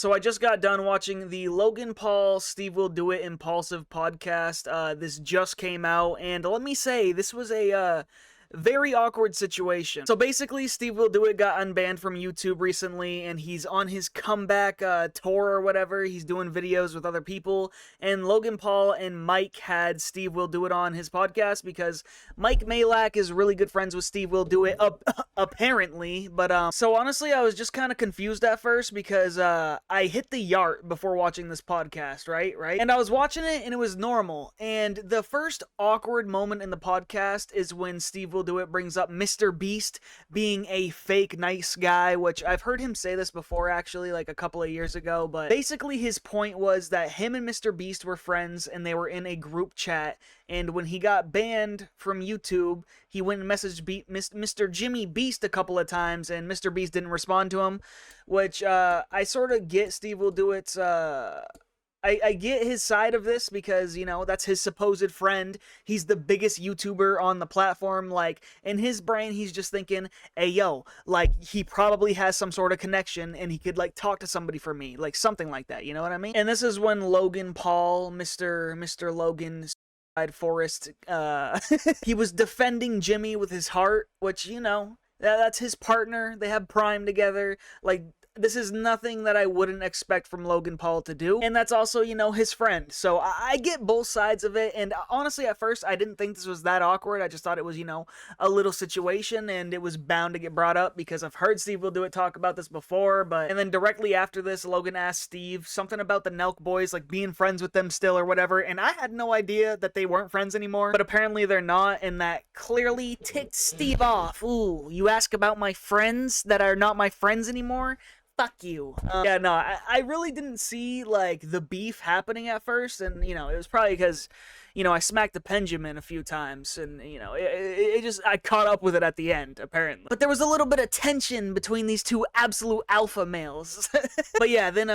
So I just got done watching the Logan Paul, Steve Will Do It Impulsive podcast. This just came out, and let me say, this was a very awkward situation. So basically, Steve Will Do It got unbanned from YouTube recently, and he's on his comeback tour or whatever. He's doing videos with other people, and Logan Paul and Mike had Steve Will Do It on his podcast because Mike Malak is really good friends with Steve Will Do It, apparently. But so honestly, I was just kind of confused at first because I hit the yart before watching this podcast, right? And I was watching it, and it was normal. And the first awkward moment in the podcast is when Steve Will Do It brings up Mr. Beast being a fake nice guy, which I've heard him say this before actually, like a couple of years ago, but basically his point was that him and Mr. Beast were friends and they were in a group chat, and when he got banned from YouTube, he went and messaged Mr. Jimmy Beast a couple of times, and Mr. Beast didn't respond to him, which I sort of get Steve Will Do It's I get his side of this because, you know, that's his supposed friend. He's the biggest YouTuber on the platform. Like, in his brain, he's just thinking, hey, yo, like, he probably has some sort of connection and he could, like, talk to somebody for me. Like, something like that, you know what I mean? And this is when Logan Paul, Mr. Logan Forrest, he was defending Jimmy with his heart, which, you know, that's his partner. They have Prime together. Like, this is nothing that I wouldn't expect from Logan Paul to do. And that's also, you know, his friend. So I get both sides of it. And honestly, at first, I didn't think this was that awkward. I just thought it was, you know, a little situation and it was bound to get brought up because I've heard Steve Will Do It talk about this before. And then directly after this, Logan asked Steve something about the Nelk boys, like being friends with them still or whatever. And I had no idea that they weren't friends anymore. But apparently they're not. And that clearly ticked Steve off. Ooh, you ask about my friends that are not my friends anymore? Fuck you. Yeah, no, I really didn't see, like, the beef happening at first, and, you know, it was probably because, you know, I smacked the Benjamin a few times, and, you know, it just, I caught up with it at the end, apparently. But there was a little bit of tension between these two absolute alpha males. But yeah, then,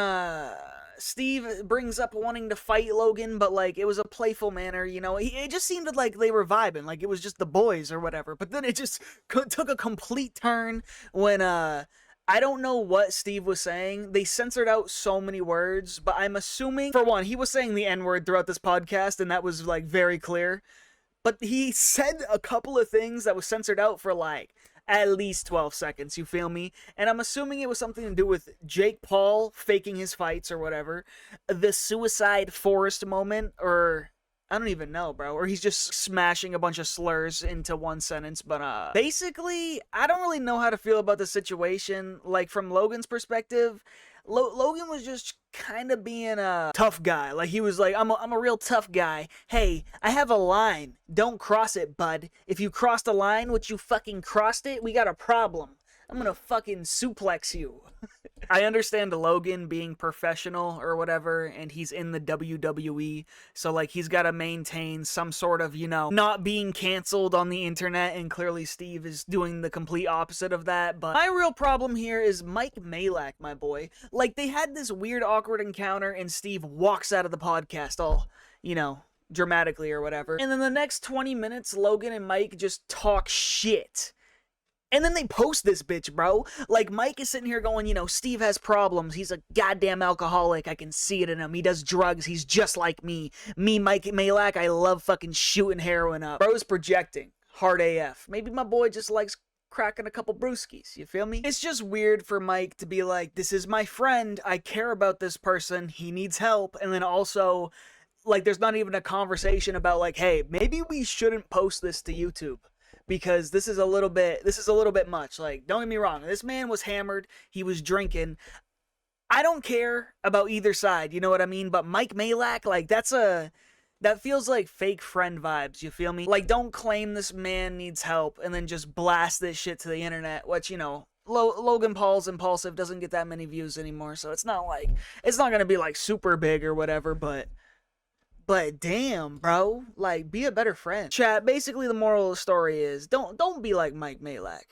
Steve brings up wanting to fight Logan, but, like, it was a playful manner, you know? It just seemed like they were vibing, like it was just the boys or whatever, but then it just took a complete turn when, I don't know what Steve was saying. They censored out so many words, but I'm assuming, for one, he was saying the N-word throughout this podcast, and that was, like, very clear. But he said a couple of things that was censored out for, like, at least 12 seconds, you feel me? And I'm assuming it was something to do with Jake Paul faking his fights or whatever. The Suicide Forest moment, or I don't even know, bro. Or he's just smashing a bunch of slurs into one sentence. But, basically, I don't really know how to feel about the situation. Like, from Logan's perspective, Logan was just kind of being a tough guy. Like, he was like, I'm a real tough guy. Hey, I have a line. Don't cross it, bud. If you crossed a line, which you fucking crossed it, we got a problem. I'm gonna fucking suplex you. I understand Logan being professional or whatever, and he's in the WWE, so, like, he's gotta maintain some sort of, you know, not being canceled on the internet, and clearly Steve is doing the complete opposite of that, but my real problem here is Mike Malak, my boy. Like, they had this weird, awkward encounter, and Steve walks out of the podcast all, you know, dramatically or whatever, and then the next 20 minutes, Logan and Mike just talk shit. And then they post this bitch, bro. Like, Mike is sitting here going, you know, Steve has problems. He's a goddamn alcoholic. I can see it in him. He does drugs. He's just like me. Me, Mike Malak, I love fucking shooting heroin up. Bro's projecting. Hard AF. Maybe my boy just likes cracking a couple brewskis. You feel me? It's just weird for Mike to be like, this is my friend. I care about this person. He needs help. And then also, like, there's not even a conversation about, like, hey, maybe we shouldn't post this to YouTube. Because this is a little bit much. Like, don't get me wrong, this man was hammered, he was drinking. I don't care about either side, you know what I mean? But Mike Malak, like, that feels like fake friend vibes, you feel me? Like, don't claim this man needs help and then just blast this shit to the internet, which, you know, Logan Paul's Impulsive doesn't get that many views anymore, so it's not gonna be, like, super big or whatever, but damn, bro, like, be a better friend. Chat, basically the moral of the story is, don't be like Mike Malak.